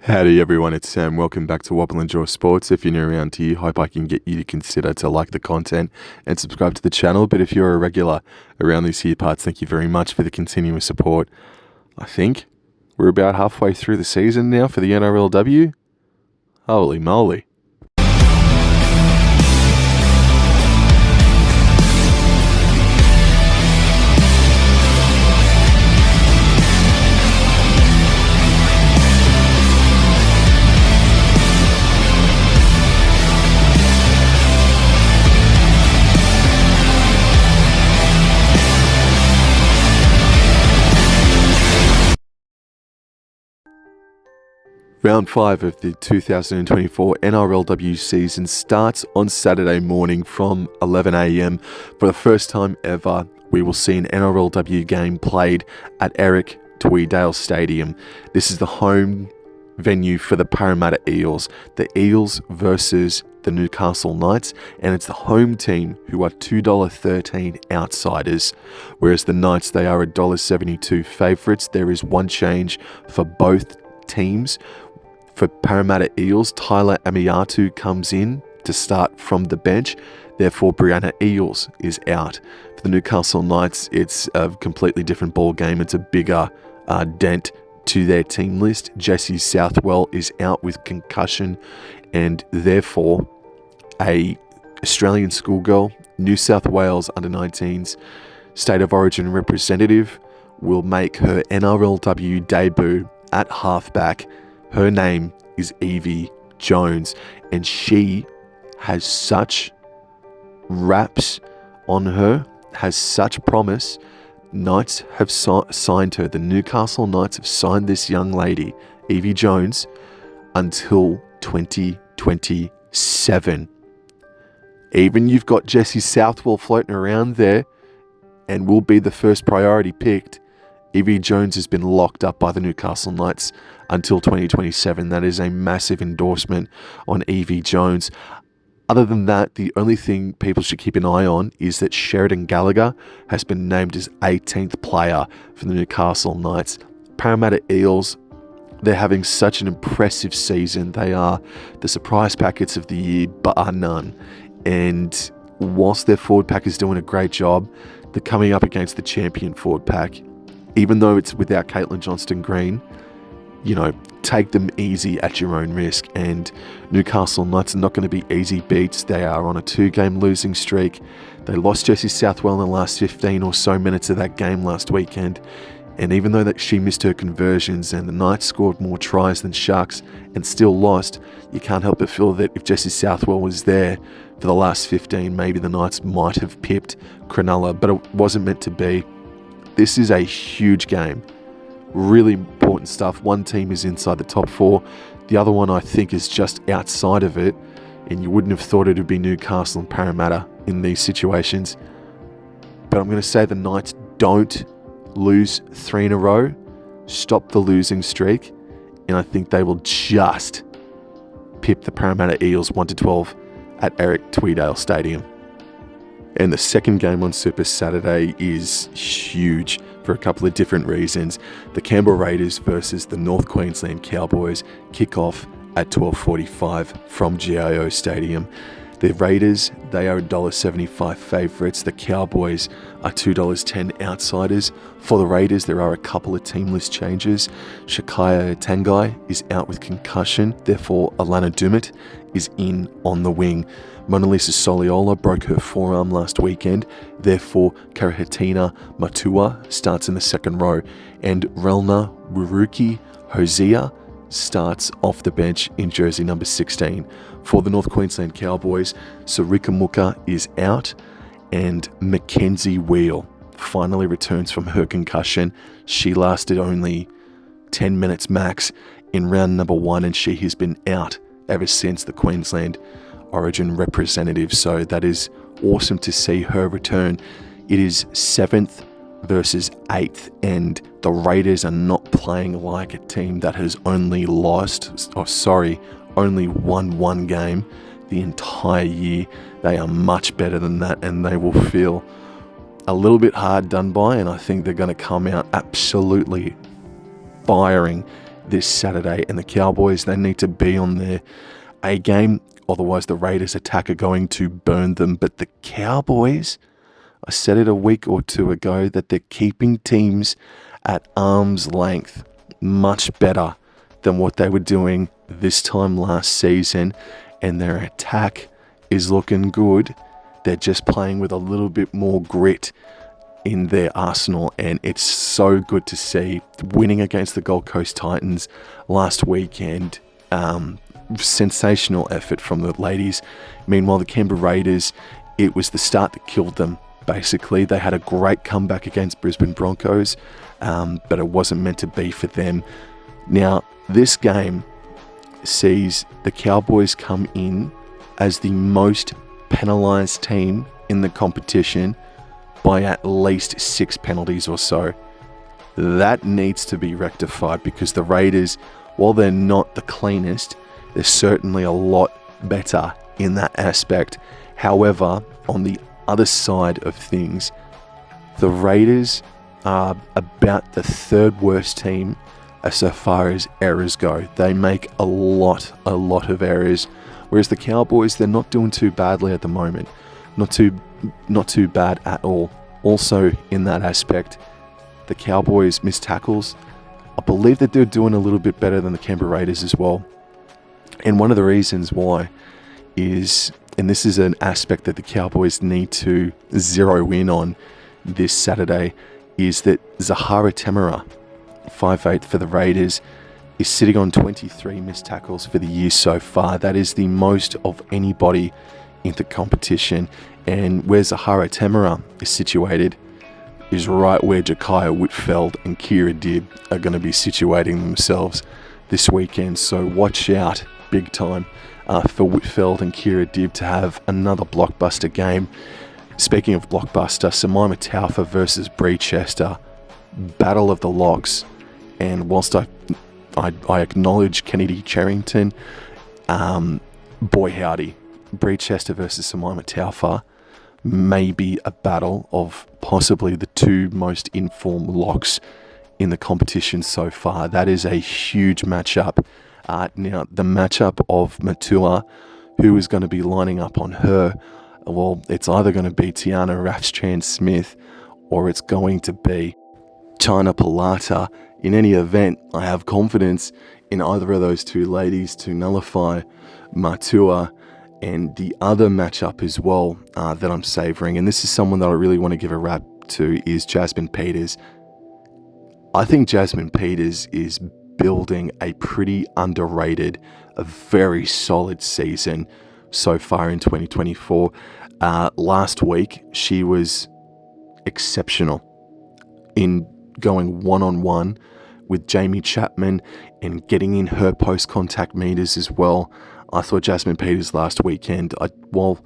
Howdy everyone, it's Sam. Welcome back to Wobble and Jaw Sports. If you're new around here, hope I can get you to consider to like the content and subscribe to the channel. But if you're a regular around these here parts, thank you very much for the continuous support. I think we're about halfway through the season now for the NRLW. Holy moly. Round 5 of the 2024 NRLW season starts on Saturday morning from 11 a.m. For the first time ever, we will see an NRLW game played at Eric Tweedale Stadium. This is the home venue for the Parramatta Eels. The Eels versus the Newcastle Knights, and it's the home team who are $2.13 outsiders, whereas the Knights, they are $1.72 favourites. There is one change for both teams. For Parramatta Eels, Tyler Amiatu comes in to start from the bench. Therefore, Brianna Eels is out. For the Newcastle Knights, it's a completely different ball game. It's a bigger dent to their team list. Jessie Southwell is out with concussion, and therefore, a Australian schoolgirl, New South Wales under-19s State of Origin representative, will make her NRLW debut at halfback. Her name is Evie Jones, and she has such raps on her, has such promise. Knights have signed her. The Newcastle Knights have signed this young lady, Evie Jones, until 2027. Even you've got Jessie Southwell floating around there and will be the first priority picked. Evie Jones has been locked up by the Newcastle Knights until 2027. That is a massive endorsement on Evie Jones. Other than that, the only thing people should keep an eye on is that Sheridan Gallagher has been named as 18th player for the Newcastle Knights. Parramatta Eels, they're having such an impressive season. They are the surprise packets of the year, bar none. And whilst their forward pack is doing a great job, they're coming up against the champion forward pack. Even though it's without Caitlin Johnston-Green, take them easy at your own risk. And Newcastle Knights are not going to be easy beats. They are on a 2-game losing streak. They lost Jessie Southwell in the last 15 or so minutes of that game last weekend. And even though that she missed her conversions and the Knights scored more tries than Sharks and still lost, you can't help but feel that if Jessie Southwell was there for the last 15, maybe the Knights might have pipped Cronulla, but it wasn't meant to be. This is a huge game. Really important stuff. One team is inside the top 4. The other one, I think, is just outside of it. And you wouldn't have thought it would be Newcastle and Parramatta in these situations. But I'm going to say the Knights don't lose 3 in a row. Stop the losing streak. And I think they will just pip the Parramatta Eels 1-12 at Eric Tweedale Stadium. And the second game on Super Saturday is huge for a couple of different reasons. The Canberra Raiders versus the North Queensland Cowboys kick off at 12:45 from GIO Stadium. The Raiders, they are $1.75 favourites. The Cowboys are $2.10 outsiders. For the Raiders, there are a couple of team list changes. Shakaya Tangai is out with concussion. Therefore, Alana Dummett is in on the wing. Mona Lisa Soliola broke her forearm last weekend. Therefore, Karahatina Matua starts in the second row. And Relna Wuruki Hosea starts off the bench in jersey number 16. For the North Queensland Cowboys, Sarika Muka is out, and Mackenzie Wheel finally returns from her concussion. She lasted only 10 minutes max in round number 1, and she has been out ever since, the Queensland Origin representative. So that is awesome to see her return. It is 7th versus 8th, and the Raiders are not playing like a team that has only only won one game the entire year. They are much better than that, and they will feel a little bit hard done by, and I think they're going to come out absolutely firing this Saturday, and the Cowboys, they need to be on their A game, otherwise the Raiders' attack are going to burn them. But the Cowboys, I said it a week or two ago that they're keeping teams at arm's length much better than what they were doing this time last season, and their attack is looking good. They're just playing with a little bit more grit in their arsenal, and it's so good to see. Winning against the Gold Coast Titans last weekend, sensational effort from the ladies. Meanwhile, the Canberra Raiders, it was the start that killed them. Basically, they had a great comeback against Brisbane Broncos, but it wasn't meant to be for them. Now, this game sees the Cowboys come in as the most penalised team in the competition by at least 6 penalties or so. That needs to be rectified, because the Raiders, while they're not the cleanest, they're certainly a lot better in that aspect. However, on the other side of things, the Raiders are about the 3rd worst team so far as errors go. They make a lot of errors, whereas the Cowboys, they're not doing too badly at the moment. Not too bad at all. Also, in that aspect, the Cowboys miss tackles. I believe that they're doing a little bit better than the Canberra Raiders as well. And one of the reasons why is, and this is an aspect that the Cowboys need to zero in on this Saturday, is that Zahara Temera, 5'8" for the Raiders, is sitting on 23 missed tackles for the year so far. That is the most of anybody in the competition. And where Zahara Temera is situated is right where Jakaya Whitfield and Kira Dibb are going to be situating themselves this weekend. So watch out big time for Whitfield and Kira Dibb to have another blockbuster game. Speaking of blockbuster, Samaima Taufa versus Bree Chester, battle of the locks. And whilst I acknowledge Kennedy Cherrington, boy howdy, Bree Chester versus Samaima Taufa may be a battle of possibly the 2 most informed locks in the competition so far. That is a huge matchup. Now, the matchup of Matua, who is going to be lining up on her, well, it's either going to be Tiana Rathstrand-Smith or it's going to be China Palata. In any event, I have confidence in either of those 2 ladies to nullify Matua. And the other matchup as well that I'm savouring, and this is someone that I really want to give a rap to, is Jasmine Peters. I think Jasmine Peters is building a pretty underrated, a very solid season so far in 2024. Last week, she was exceptional in going one-on-one with Jamie Chapman and getting in her post-contact meters as well. I thought Jasmine Peters last weekend, while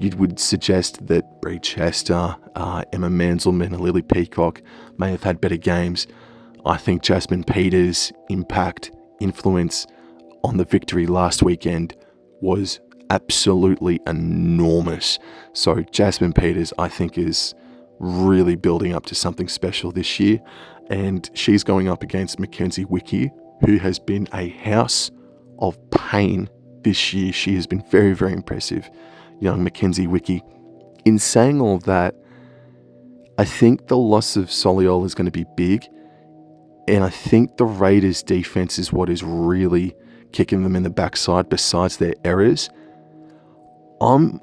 you would suggest that Bree Chester, Emma Manzelman and Lily Peacock may have had better games, I think Jasmine Peters' impact, influence on the victory last weekend was absolutely enormous. So Jasmine Peters, I think, is really building up to something special this year. And she's going up against Mackenzie Wickie, who has been a house of pain this year. She has been very, very impressive, young Mackenzie Wickie. In saying all of that, I think the loss of Soliol is going to be big, and I think the Raiders' defense is what is really kicking them in the backside besides their errors. I'm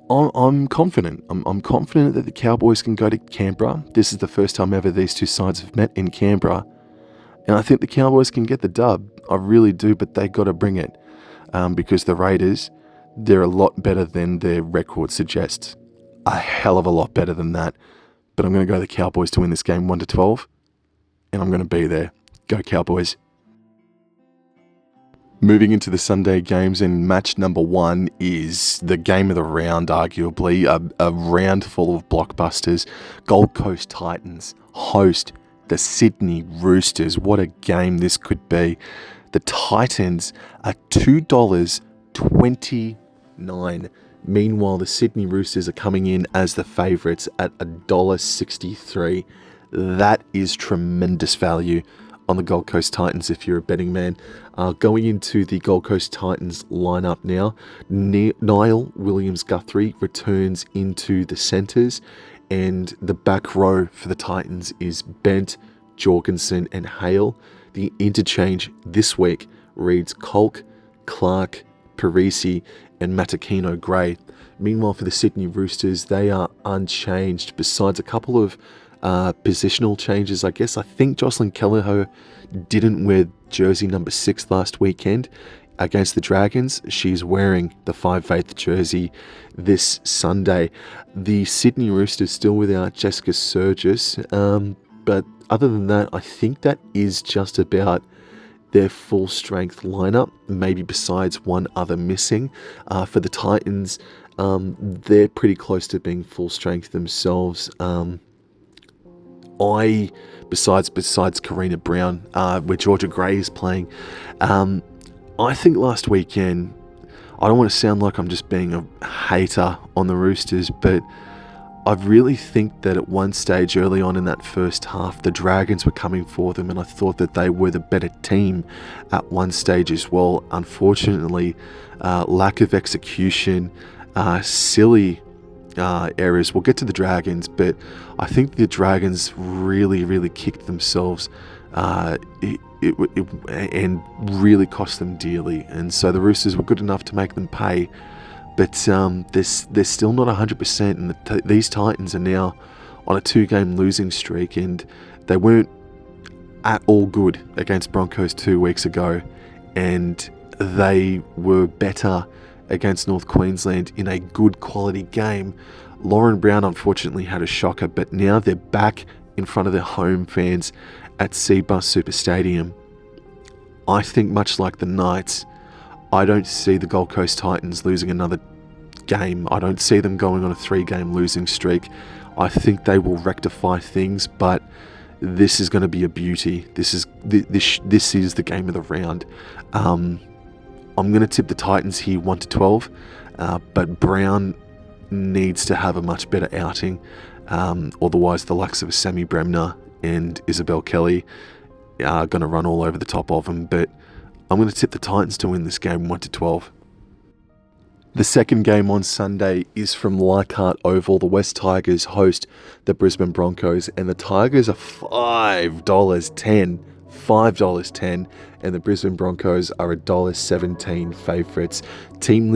confident. I'm confident that the Cowboys can go to Canberra. This is the first time ever these 2 sides have met in Canberra, and I think the Cowboys can get the dub. I really do, but they got to bring it. Because the Raiders, they're a lot better than their record suggests. A hell of a lot better than that. But I'm going to go the Cowboys to win this game 1-12. And I'm going to be there. Go Cowboys. Moving into the Sunday games, and match number 1 is the game of the round, arguably. A round full of blockbusters. Gold Coast Titans host the Sydney Roosters. What a game this could be. The Titans are $2.29. Meanwhile, the Sydney Roosters are coming in as the favourites at $1.63. That is tremendous value on the Gold Coast Titans if you're a betting man. Going into the Gold Coast Titans lineup now, Niall Williams-Guthrie returns into the centres, and the back row for the Titans is Bent, Jorgensen and Hale. The interchange this week reads Kolk, Clark, Parisi and Matakino Gray. Meanwhile, for the Sydney Roosters, they are unchanged, besides a couple of positional changes, I guess. I think Jocelyn Kelleher didn't wear jersey number 6 last weekend against the Dragons. She's wearing the 5/8 jersey this Sunday. The Sydney Roosters still without Jessica Surgis, but other than that, I think that is just about their full strength lineup, maybe besides one other missing. For the Titans, they're pretty close to being full strength themselves. Besides Karina Brown, where Georgia Gray is playing, I think last weekend, I don't want to sound like I'm just being a hater on the Roosters, but I really think that at one stage early on in that first half, the Dragons were coming for them, and I thought that they were the better team at one stage as well. Unfortunately, lack of execution, silly errors. We'll get to the Dragons, but I think the Dragons really kicked themselves and really cost them dearly. And so the Roosters were good enough to make them pay, but they're still not 100%. And these Titans are now on a 2-game losing streak, and they weren't at all good against Broncos 2 weeks ago, and they were better against North Queensland in a good quality game. Lauren Brown unfortunately had a shocker, but now they're back in front of their home fans at Cbus Super Stadium. I think much like the Knights, I don't see the Gold Coast Titans losing another game. I don't see them going on a 3-game losing streak. I think they will rectify things, but this is going to be a beauty. This is the game of the round. I'm going to tip the Titans here 1-12, but Brown needs to have a much better outing. Otherwise, the likes of Sammy Bremner and Isabel Kelly are going to run all over the top of them. But I'm going to tip the Titans to win this game 1-12. The second game on Sunday is from Leichhardt Oval. The West Tigers host the Brisbane Broncos, and the Tigers are $5.10. $5.10, and the Brisbane Broncos are $1.17 favourites. Team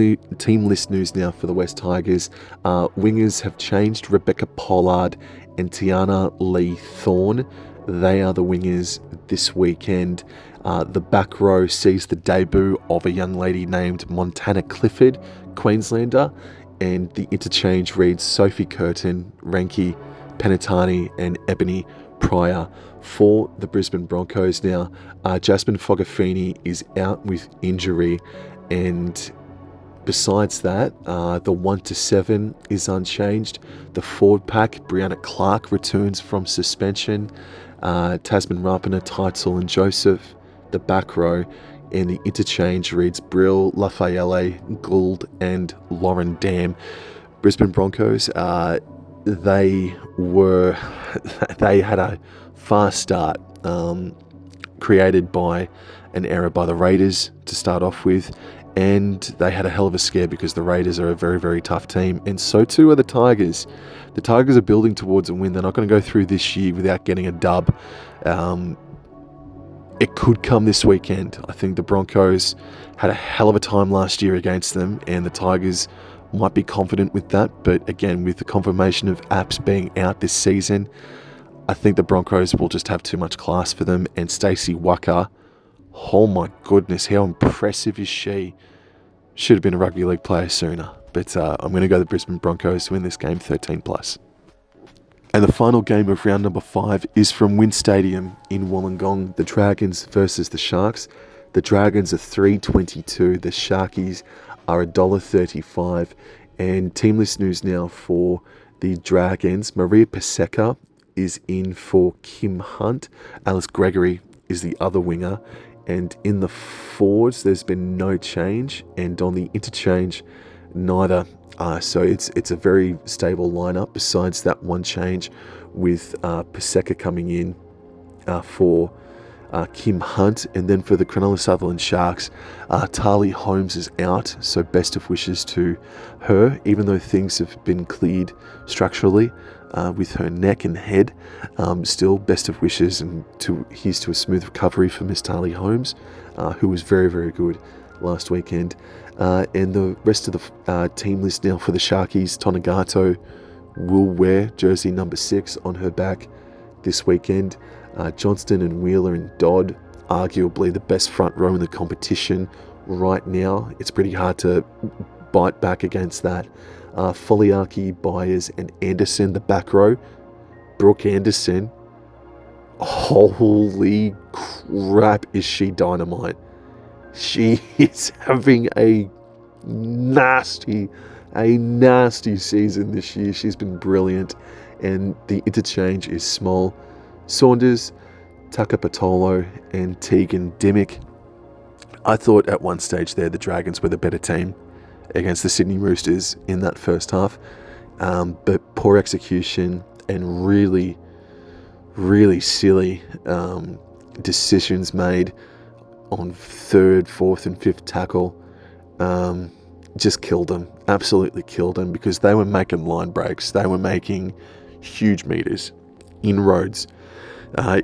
list news now for the West Tigers. Wingers have changed. Rebecca Pollard and Tiana Lee Thorne, they are the wingers this weekend. The back row sees the debut of a young lady named Montana Clifford, Queenslander, and the interchange reads Sophie Curtin, Renki Penitani and Ebony Pryor. For the Brisbane Broncos now, Jasmine Fogafini is out with injury, and besides that, the 1-7 is unchanged. The forward pack, Brianna Clark returns from suspension, Tasman Rapana, Teitzel and Joseph. The back row and the interchange reads Brill, Lafayette, Gould and Lauren Dam. Brisbane Broncos, they had a fast start, created by an error by the Raiders to start off with, and they had a hell of a scare because the Raiders are a very tough team, and so too are the Tigers. The Tigers are building towards a win. They're not going to go through this year without getting a dub. It could come this weekend. I think the Broncos had a hell of a time last year against them, and the Tigers might be confident with that, but again, with the confirmation of Apps being out this season, I think the Broncos will just have too much class for them. And Stacey Walker, oh my goodness, how impressive is she? Should have been a rugby league player sooner. But I'm going to go the Brisbane Broncos to win this game 13+. And the final game of round number 5 is from Wynn Stadium in Wollongong. The Dragons versus the Sharks. The Dragons are $3.22. The Sharkies are $1.35. And team list news now for the Dragons. Maria Paseka is in for Kim Hunt. Alice Gregory is the other winger. And in the forwards, there's been no change. And on the interchange, neither. So it's a very stable lineup besides that one change with Paseka coming in for Kim Hunt. And then for the Cronulla Sutherland Sharks, Tali Holmes is out, so best of wishes to her, even though things have been cleared structurally with her neck and head. Still, best of wishes, and here's to a smooth recovery for Miss Tali Holmes, who was very, very good last weekend. And the rest of the team list now for the Sharkies, Tonagato will wear jersey number 6 on her back this weekend. Johnston and Wheeler and Dodd, arguably the best front row in the competition right now. It's pretty hard to bite back against that. Foliaki, Byers and Anderson, the back row. Brooke Anderson, holy crap, is she dynamite. She is having a nasty season this year. She's been brilliant, and the interchange is small. Saunders, Tucker Patolo and Tegan Dimmick. I thought at one stage there the Dragons were the better team against the Sydney Roosters in that first half, but poor execution and really silly decisions made on 3rd, 4th and 5th tackle just killed them, absolutely killed them, because they were making line breaks, they were making huge meters, inroads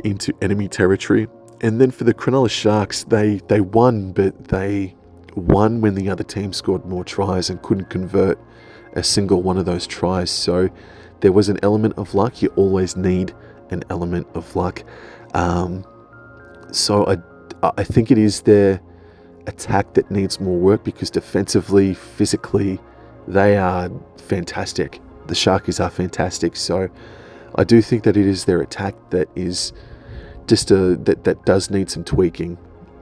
into enemy territory. And then for the Cronulla Sharks, they won, but they won when the other team scored more tries and couldn't convert a single one of those tries. So there was an element of luck. You always need an element of luck. So I think it is their attack that needs more work, because defensively, physically, they are fantastic. The Sharkies are fantastic. So I do think that it is their attack that is just that does need some tweaking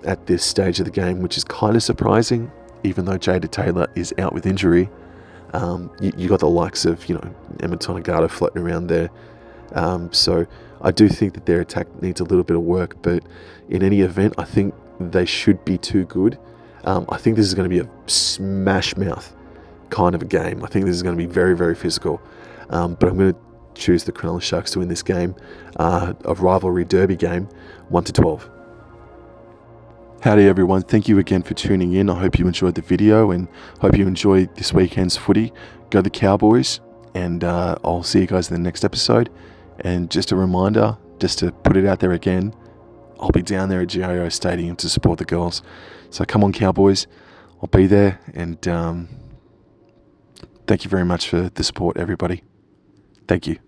at this stage of the game, which is kind of surprising, even though Jada Taylor is out with injury. You got the likes of, Emma Tonagato floating around there. So I do think that their attack needs a little bit of work, but in any event, I think they should be too good. I think this is going to be a smash mouth kind of a game. I think this is going to be very, very physical. But I'm going to choose the Cronulla Sharks to win this game, a rivalry derby game, 1-12. Howdy everyone, thank you again for tuning in. I hope you enjoyed the video and hope you enjoyed this weekend's footy. Go the Cowboys, and I'll see you guys in the next episode. And just a reminder, just to put it out there again, I'll be down there at GIO Stadium to support the girls. So come on Cowboys, I'll be there, and thank you very much for the support everybody. Thank you.